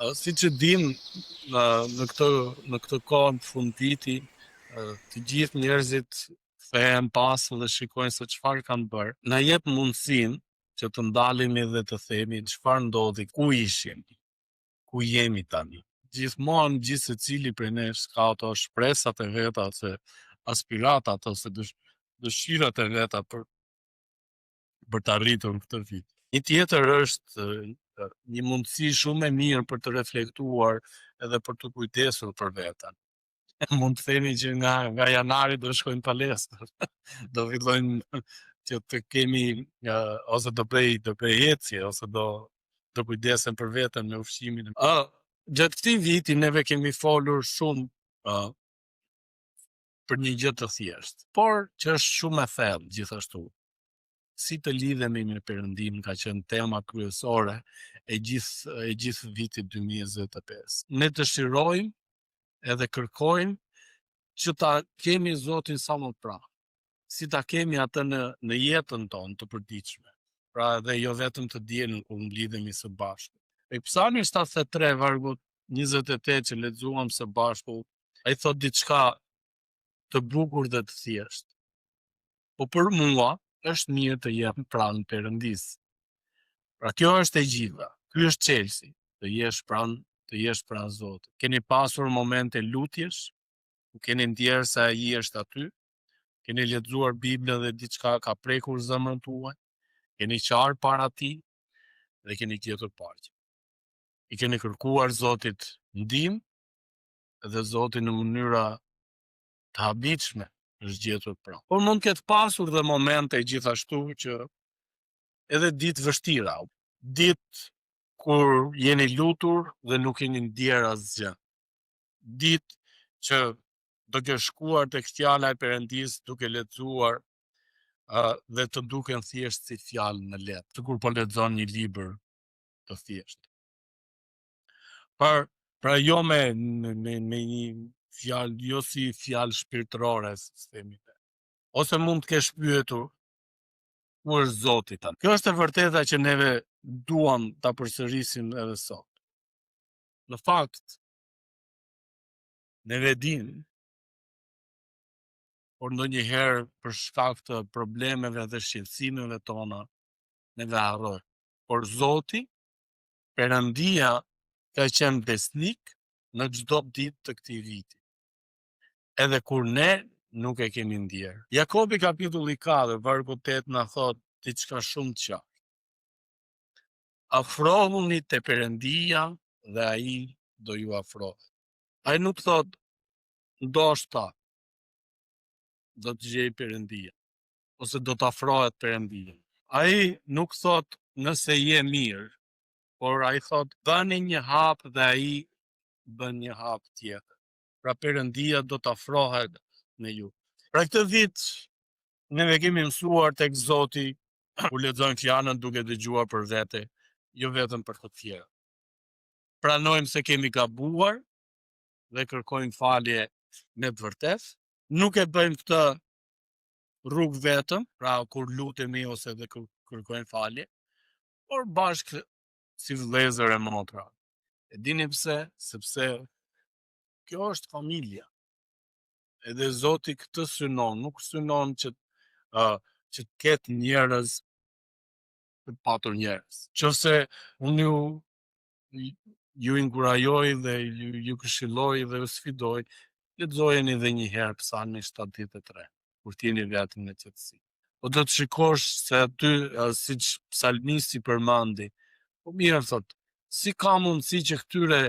Si që dim, në këtë kohë në fund viti, të gjithë njerëzit kthehen pas dhe shikojnë se çfarë kanë bërë. Na jep mundësinë që të ndalemi dhe të themi çfarë ndodhi, ku ishim, ku jemi tani. Gjithmonë gjithë secili prej nesh ka ato shpresat e veta ose aspiratat ose dëshirat e veta për të arritur në këtë vit. Një tjetër është një mundësi shumë e mirë për të reflektuar edhe për të kujdesur për veten. Mund të themi që nga janari do shkojmë palestër. Do fillojmë që të kemi ose do bëj ecje ose do kujdesem për veten me ushqimin. Gjatë këtij viti neve kemi folur shumë për një gjë të thjeshtë, por që është shumë e thellë gjithashtu. Si të lidhemi me Perëndin ka qenë tema kryesore e gjithë vitit 2025. Ne dëshirojmë edhe kërkojmë që ta kemi Zotin sa më pranë, si ta kemi atë në jetën tonë të përditshme. Pra edhe jo vetëm të dielën kur mblidhemi së bashku. E Psalmi 73 vargu 28 që lexuam së bashku, ai thot diçka të bukur dhe të thjeshtë. Po për mua është mirë të jem pranë Perëndis. Pra kjo është e gjitha. Ky është çelësi, të jesh pranë Zotit. Keni pasur momente lutjesh, u keni ndjerë se ai është aty, keni lexuar Biblën dhe diçka ka prekur zemrën tuaj, keni qarë para tij dhe keni gjetur paqe. I keni kërkuar Zotit ndihmë dhe Zoti në mënyra të habitshme është gjetur pranë. Por mund ketë pasur dhe momente gjithashtu që edhe ditë vështira, ditë kur jeni lutur dhe nuk keni ndjer asgjë. Ditë që do ke shkuar tek fjala e Perëndis duke lexuar dhe të duken thjesht si fjalë në letë, sikur po lexon një libër të thjeshtë. Pra jo me një fjalë, jo si fjalë shpirtërore, si themi. Ose mund të kesh pyetur ku është Zoti tani. Kjo është e vërteta që neve duam ta përsërisim edhe sot. Në fakt, neve dim, por ndonjëherë për shkak të problemeve dhe shqetësimeve tona, neve harrojmë. Por Zoti, Perëndia, ka qenë besnik në çdo ditë të këtij viti. Edhe kur ne nuk e kemi ndjerë. Jakobi kapitulli 4, vargu 8 na thot diçka shumë të qartë. Afrohuni te Perëndia dhe ai do ju afrohet. Ai nuk thot ndoshta do të gjej Perëndia ose do të afrohet Perëndia. Ai nuk thot nëse je mirë, por ai thot bëni një hap dhe ai bën një hap tjetër. Pra Perëndia do të afrohet në ju. Pra këtë vit neve kemi mësuar tek Zoti kur lexojmë fjalën duke dëgjuar për vete, jo vetëm për të tjerë. Pranojmë se kemi gabuar dhe kërkojmë falje me të vërtetë. Nuk e bëjmë këtë rrugë vetëm, pra kur lutemi ose dhe kërkojmë falje, por bashkë si vëllezër e motra. E dini pse? Sepse kjo është familja. Edhe Zoti këtë synon, nuk synon që të ketë njerëz të patur njerëz. Nëse unë ju inkurajoj dhe ju këshilloj dhe ju sfidoj, lexojeni edhe një herë Psalmin 73, kur t'jeni vetëm në qetësi. Po do të shikosh se aty, siç psalmisti përmendi, po mirë thot, si ka mundësi që këtyre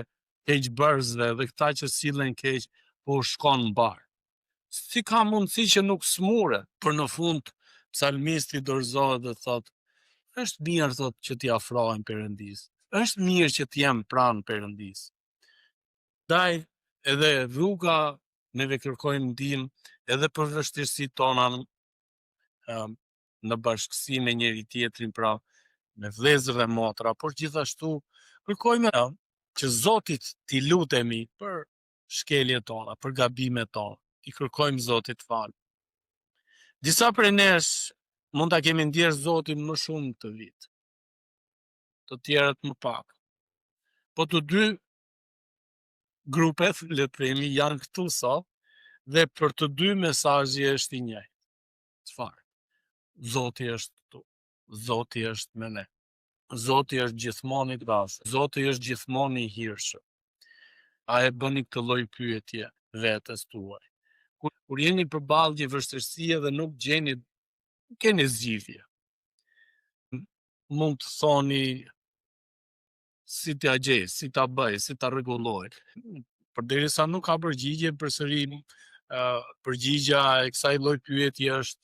keqbërësve dhe këta që sillen keq po shkon mbar? Si ka mundësi që nuk smuret? Për në fund psalmisti dorëzohet dhe thot, është mirë thot që t'i afrohem Perëndis. Është mirë që t'jem pranë Perëndis. Ndaj edhe rruga neve kërkojmë ndihmë edhe për vështirësitë tona në bashkësi me njëri tjetrin, pra me vëllezër dhe motra, por gjithashtu kërkojmë që Zotit t'i lutemi për shkeljet tona, për gabimet tona, i kërkojmë Zotit falë. Disa prej nesh mund ta kemi ndjerë Zotin më shumë këtë vit, të tjerët më pak. Po të dy grupet, le të themi, janë këtu sot dhe për të dy mesazhi është i njëjtë. Çfarë? Zoti është këtu. Zoti është me ne. Zoti është gjithmonë i dashur. Zoti është gjithmonë i hirshëm. A e bëni këtë lloj pyetje vetes tuaj? Kur jeni përballë një vështirësie dhe nuk gjeni, keni zgjidhje. Mund të thoni si t'ja gjej, si ta bëj, si ta rregulloj. Përderisa nuk ka përgjigje, përsëri përgjigja e kësaj lloj pyetje është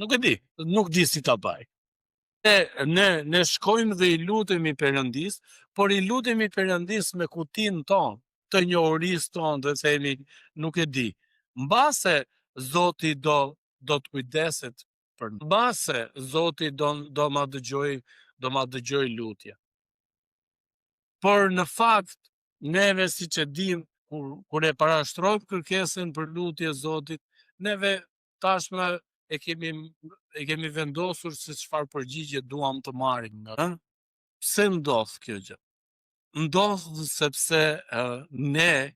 nuk e di, nuk di si ta bëj. Ne shkojmë dhe i lutemi Perëndis, por i lutemi Perëndis me kutinë tonë, të njohurisë tonë dhe themi nuk e di. Mbase Zoti do të kujdeset për ne. Mbase Zoti do ma dëgjoj lutje. Por në fakt, neve siç e dim, kur e parashtrojmë kërkesën për lutje Zotit, neve tashmë e kemi vendosur se çfarë përgjigje duam të marrim nga. Pse ndodh kjo gjë? Ndodh sepse ne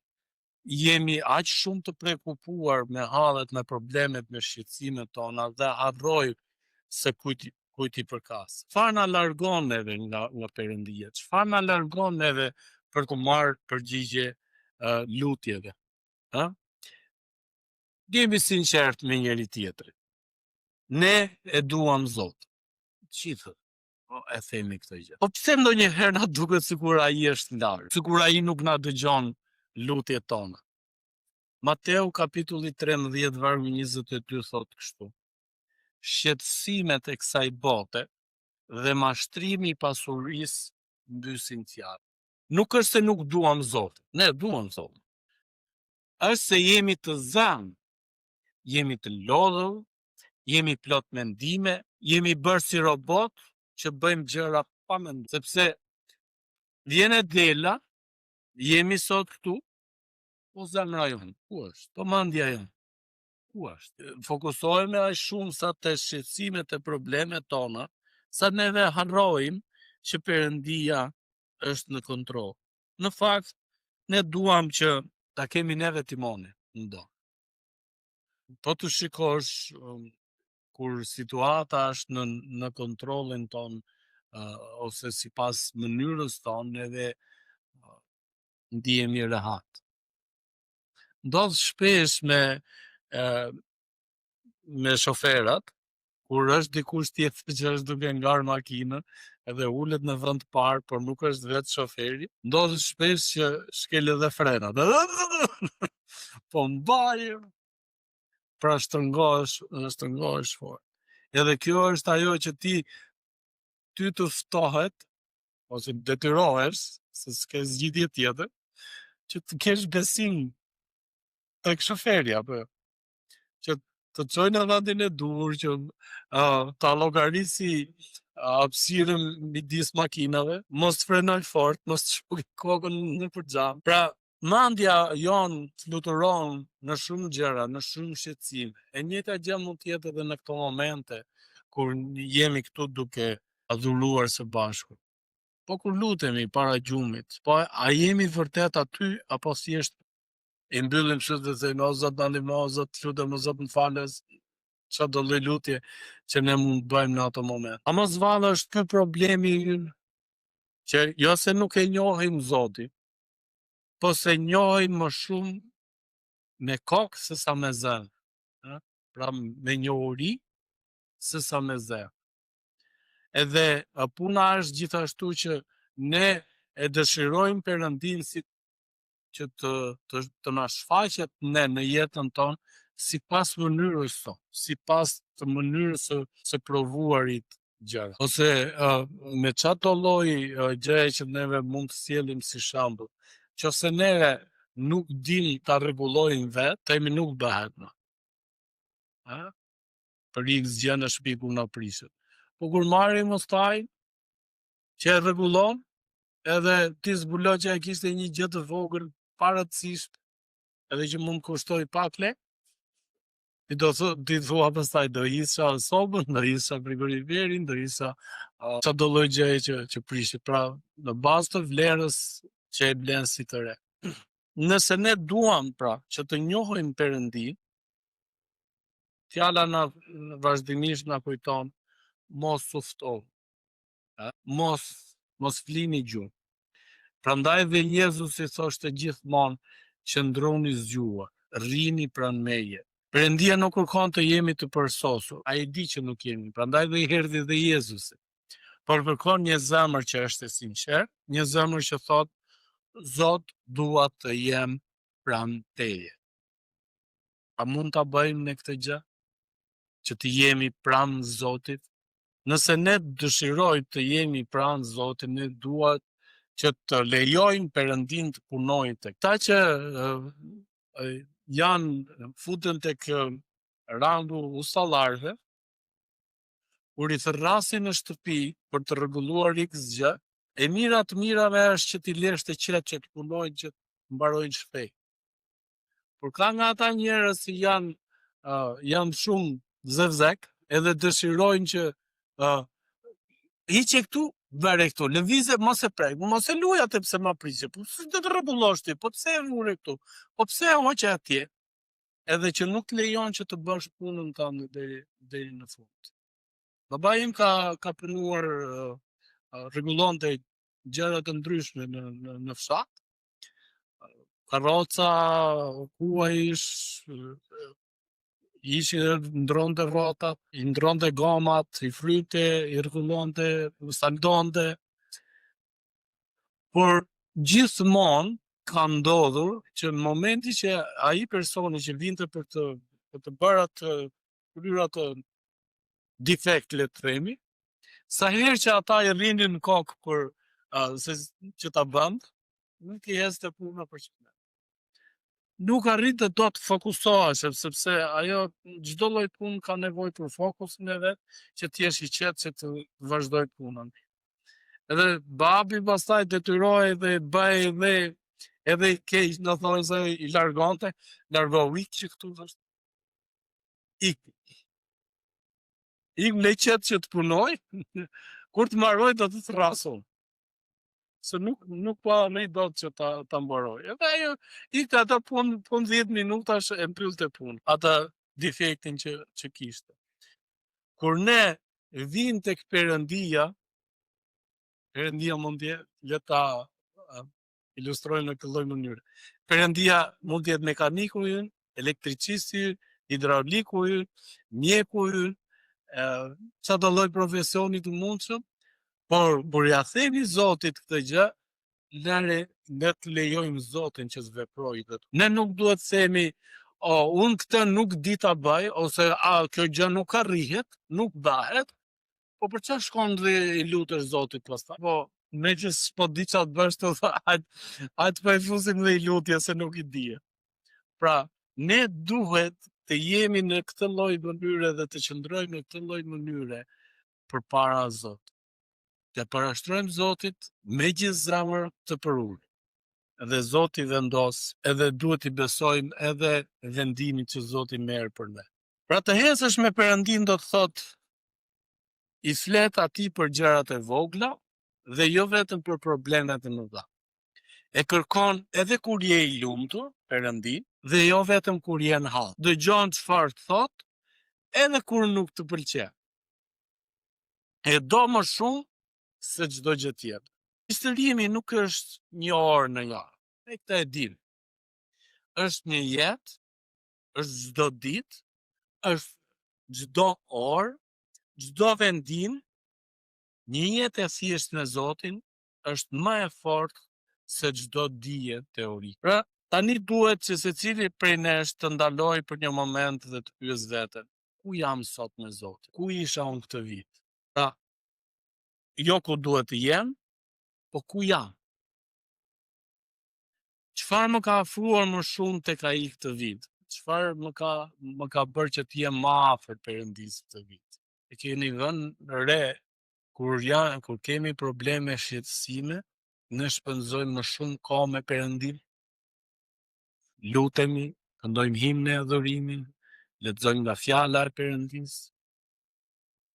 jemi aq shumë të prekupuar me hallet, me problemet, me shqetësimet tona dhe harrojmë se kujt i përkas. Çfarë na largon neve nga Perëndia? Çfarë na largon neve për të marrë përgjigje lutjeve? Ë? Jemi sinqert me njëri tjetrin. Ne e duam Zot. Gjithë e themi këtë gjë. Po pse ndonjëherë na duket sikur ai është larg, sikur ai nuk na dëgjon lutjet tona? Mateu kapitulli 13 vargu 22 thot kështu: shqetësimet e kësaj bote dhe mashtrimi i pasurisë mbysin fjalën. Nuk është se nuk duam Zotin, ne duam Zotin. Është se jemi të zënë, jemi të lodhur, jemi plot mendime, jemi bërë si robot që bëjmë gjëra pa mendim. Sepse vjen e dela, jemi sot këtu, po zemra jonë, ku është? Po mendja jonë, ku është? Fokusohemi aq shumë sa te shqetësimet e problemet tona, sa neve harrojmë që Perëndia është në kontroll. Në fakt, ne duam që ta kemi neve timonin në dorë. Po të shikosh kur situata është në kontrollin ton ose sipas mënyrës tonë, edhe ndihemi rehat. Ndodh shpesh me shoferat, kur është dikush tjetër që është duke ngarë makinën edhe ulet në vend të parë, por nuk është vetë shoferi, ndodh shpesh që shkel edhe frenat. Po mbajë, pra shtrëngohesh fort. Edhe kjo është ajo që ty të ftohet, ose detyrohesh, se s'ke zgjidhje tjetër, që të kesh besim tek shoferi apo që të çojë në vendin e duhur, që ta llogarisi hapësirën midis makinave, mos frenoj fort, mos çuj kokën nëpër xham. Pra, mendja jon fluturon në shumë gjëra, në shumë shqetësime. E njëjta gjë mund të jetë edhe në këto momente kur jemi këtu duke adhuruar së bashku. Po kur lutemi para gjumit, po a jemi vërtet aty apo thjesht i mbyllim sytë dhe themi o Zot na ndihmo, o Zot lutem, o Zot më falës, çfarë do lloj lutje që ne mund të bëjmë në ato moment. A mos vallë është ky problemi ynë, që jo se nuk e njohim Zotin, po se njohim më shumë me kokë se sa me zemër. Pra me njohuri se sa me zemër. Edhe puna është gjithashtu që ne e dëshirojmë Perëndin si që të na shfaqet ne në jetën tonë sipas mënyrës tonë, sipas të mënyrës së provuarit gjëra. Ose me çato lloj gjëje që neve mund të sjellim si shembull, nëse neve nuk dim ta rregullojmë vetë, themi nuk bëhet më. Për X gjë në shtëpi ku na prishet. Po kur marrim ustajin që e rregullon, edhe ti zbulon që ai kishte një gjë të vogël parëndësisht, edhe që mund kushtoj pak lek, Ti thua pastaj do isha sobën, do isha frigoriferin, do isha çdo lloj gjëje që prishet. Pra, në bazë të vlerës që e blen si të re. Nëse ne duam pra që të njohim Perëndin, fjala na vazhdimisht na kujton mos u ftohu, mos flini gjuhë. Prandaj dhe Jezusi thoshte gjithmonë qëndroni zgjuar, rrini pranë meje. Perëndia nuk kërkon të jemi të përsosur, ai di që nuk jemi, prandaj dhe i erdhi dhe Jezusi. Por kërkon një zemër që është e sinqertë, një zemër që thot, Zot, dua të jem pranë teje. A mund ta bëjmë ne këtë gjë? Që të jemi pranë Zotit? Nëse ne dëshirojmë të jemi pranë Zotit, ne duat që të lejojmë Perëndin të punojë tek. Ta që janë futen tek rangu usallarëve, kur i thërrasin në shtëpi për të rregulluar X gjë, e mira të mirave është që ti lesh të qetë që të punojnë që të mbarojnë shpejt. Por ka nga ata njerëz që janë shumë zevzek, edhe dëshirojnë që hiqe këtu, bëre këtu, lëvizje, mos e prek, mos e luaj atë pse ma prisje, po si do të rregullosh ti, po pse e vure këtu, po pse e hoqe atje, edhe që nuk lejon që të bësh punën tënde deri në fund. Baba im ka punuar, rregullonte gjëra të ndryshme në fshat, karroca, kuajsh, ndronte rrotat, i ndronte gomat, i fryte, i rregullonte, saldonte. Por gjithmonë ka ndodhur që në momenti që ai personi që vinte për të bërë kryer atë defekt, le të themi, sa herë që ata i rrinin në kokë për që ta bënd, nuk i heste puna për çfarë. Nuk arritët do të fokusohesh, sepse ajo çdo lloj punë ka nevojë për fokusin e vet, që të jesh i qetë që të vazhdoj punën. Edhe babi pastaj detyrohej dhe bëj edhe keq, do thonë se i largonte, largohu ik që këtu është. Ik me qetë që të punoj, kur të marroj do të thrasun. Se nuk pa me i do të që ta mbaroj. Edhe ajo, ikte ata pun 10 minutash e mbyllte punë, ata defektin që kishte. Kur ne vim tek Perëndia mund të le ta ilustrojmë në këtë lloj mënyre. Perëndia mund të jetë mekaniku ynë, elektricisti ynë, hidrauliku ynë, mjeku ynë, çdo lloj profesioni të mundshëm, por ja themi Zotit këtë gjë, ne të lejojmë Zotin që të veprojë. Ne nuk duhet të themi, unë këtë nuk di ta bëj, ose kjo gjë nuk arrihet, nuk bëhet, po për çfarë shkon dhe i lutesh Zotit pastaj? Po, me që s'po di çfarë të bësh, të hajt po e fusim dhe i lutje se nuk i di. Pra, ne duhet të jemi në këtë lloj mënyre dhe të qëndrojmë në këtë lloj mënyre përpara Zotit. Të parashtrojmë Zotit me gjithë zemër të përur. Edhe Zoti vendos, edhe duhet i besojmë edhe vendimin që Zoti merr për ne. Pra të hesësh me Perëndin do të thotë i flet atij për gjërat e vogla dhe jo vetëm për problemet e mëdha. E kërkon edhe kur je i lumtur, Perëndin, dhe jo vetëm kur je në hall. Dëgjon çfarë thot, edhe kur nuk të pëlqen. E do më shumë se çdo gjë tjetër. Historimi nuk është një orë në javë. Ne këtë e dim. Është një jetë, është çdo ditë, është çdo orë, çdo vendim, një jetë e thjeshtë me Zotin është më e fortë se çdo dije teorike. Pra, tani duhet që secili prej nesh të ndaloj për një moment dhe të pyes veten, ku jam sot me Zotin? Ku isha unë këtë vit? Pra, jo ku duhet të jem, po ku jam? Çfarë më ka afruar më shumë tek ai këtë vit? Çfarë më ka bërë që të jem më afër Perëndisë këtë vit? E keni vënë re kur kemi probleme shqetësime, ne shpenzojmë më shumë kohë me Perëndin, lutemi, këndojmë himne e adhurimin, lexojmë nga fjala e Perëndis.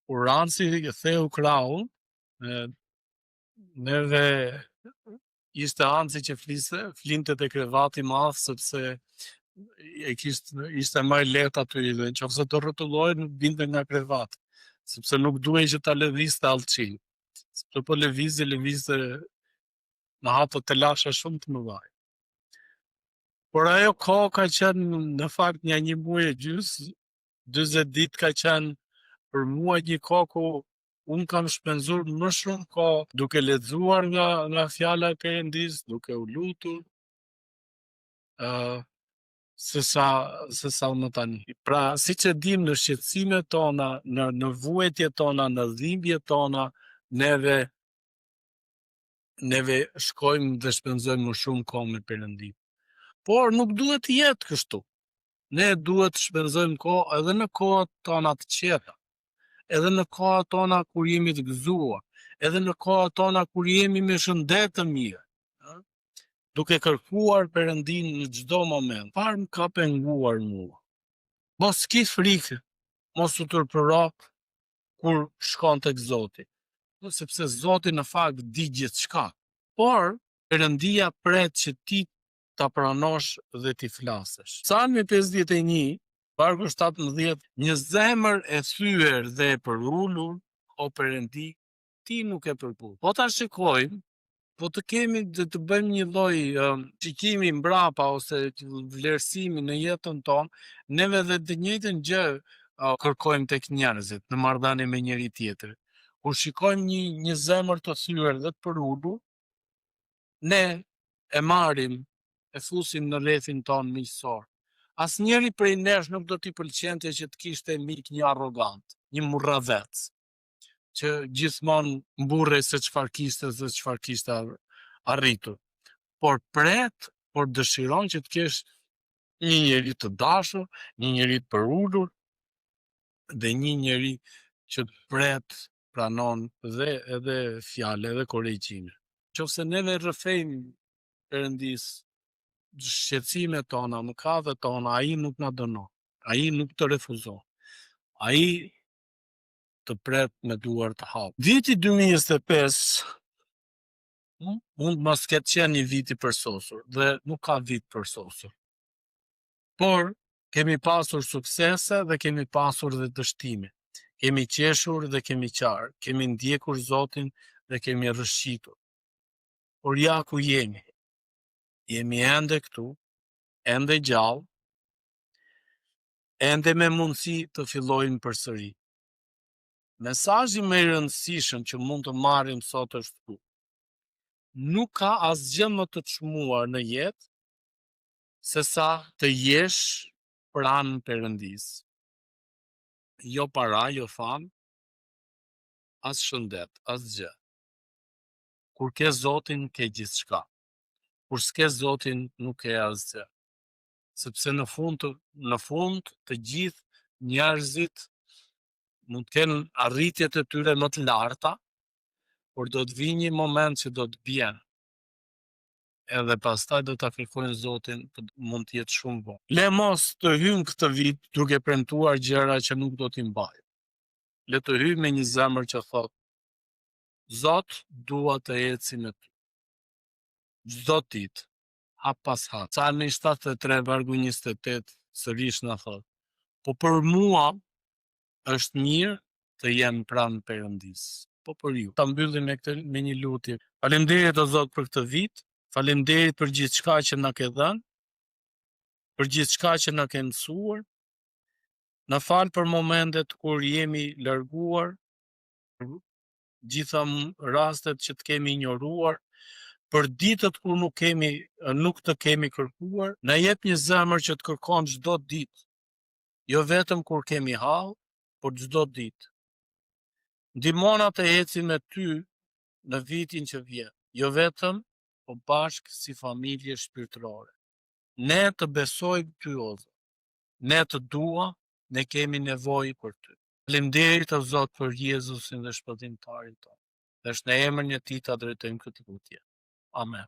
Kur Ranci theu krahun, neve ishte Anci që flinte te krevati madh sepse ishte më lehtë aty, dhe nëse do rrotullohej nuk binte nga krevati, sepse nuk duhej që ta lëvizte allçin. Sepse po lëvizte në hapë të lasha shumë të mëdha. Por ajo kohë ka qenë në fakt një muaj e gjys, 40 ditë ka qenë për mua një kohë ku unë kam shpenzuar më shumë kohë duke lexuar nga fjala e Perëndis, duke u lutur, se sa më tani. Pra, siç e dim, në shqetësimet tona, në vuajtjet tona, në dhimbjet tona, neve shkojmë dhe shpenzojmë më shumë kohë me Perëndin. Por nuk duhet të jetë kështu. Ne duhet të shpenzojmë kohë edhe në kohët tona të qeta, edhe në kohët tona kur jemi të gëzuar, edhe në kohët tona kur jemi me shëndet të mirë, duke kërkuar Perëndin në çdo moment. Çfarë më ka penguar mua? Mos ki frikë, mos u turpëro kur shkon tek Zoti, sepse Zoti në fakt di gjithçka. Por Perëndia pret që ti ta pranosh dhe ti flasësh. Psalmi 51, vargu 17, një zemër e thyer dhe e përulur, o Perëndi, ti nuk e përpudh. Po ta shikojmë, po të kemi dhe të bëjmë një lloj shikimi mbrapa ose vlerësimi në jetën tonë, neve dhe të njëjtën gjë kërkojmë tek njerëzit në marrëdhënie me njëri tjetrin. Kur shikojmë një zemër të thyer dhe të përulur, ne e marrim, e fusim në rrethin ton miqësor. Asnjëri prej nesh nuk do t'i pëlqente që të kishte mik një arrogant, një murravec, që gjithmonë mburrej se çfarë kishte arritur. Por dëshiron që të kesh një njeri të dashur, një njeri të përulur dhe një njeri që të pret, pranon dhe edhe fjalë edhe korrigjime. Nëse neve rrëfejmë Perëndis shqetësimet tona, mëkatet tona, ai nuk na dënon, ai nuk të refuzon, ai të pret me duar të hapura. Viti 2025 mund mos ketë qenë një vit i përsosur, dhe nuk ka vit përsosur. Por kemi pasur suksese dhe kemi pasur dhe dështime. Kemi qeshur dhe kemi qarë, kemi ndjekur Zotin dhe kemi rrëshqitur. Por ja ku jemi. Jemi ende këtu, ende gjallë, ende me mundësi të fillojmë përsëri. Mesazhi më i rëndësishëm që mund të marrim sot është ky. Nuk ka asgjë më të çmuar në jetë se sa të jesh pranë Perëndis. Jo para, jo famë, as shëndet, asgjë. Kur ke Zotin, ke gjithçka. Kur s'ke Zotin, nuk ke asgjë. Sepse në fund të gjithë njerëzit mund të kenë arritjet e tyre më të larta, por do të vijë një moment që do të bjenë. Edhe pastaj do ta kërkojnë Zotin, mund të jetë shumë vonë. Le mos të hyjmë këtë vit duke premtuar gjëra që nuk do t'i mbajmë. Le të hyjmë me një zemër që thotë: Zot, dua të eci me ty. Çdo ditë, hap pas hap. Psalmi 73 vargu 28 sërish na thotë: po për mua është mirë të jem pranë Perëndis. Po për ju. Ta mbyllim me një lutje. Faleminderit o Zot për këtë vit. Faleminderit për gjithçka që na ke dhënë, për gjithçka që na ke mësuar. Na fal për momentet kur jemi larguar, gjitha rastet që të kemi ignoruar, për ditët kur nuk të kemi kërkuar. Na jep një zemër që të kërkon çdo ditë, jo vetëm kur kemi hall, por çdo ditë. Ndihmona të ecim me ty në vitin që vjen, jo vetëm, po bashkë si familje shpirtërore. Ne të besojmë ty, o Zot. Ne të dua, ne kemi nevojë për ty. Faleminderit o Zot për Jezusin dhe shpëtimtarin tonë. Dhe është në emrin e Tij ta drejtojmë këtë lutje. Amen.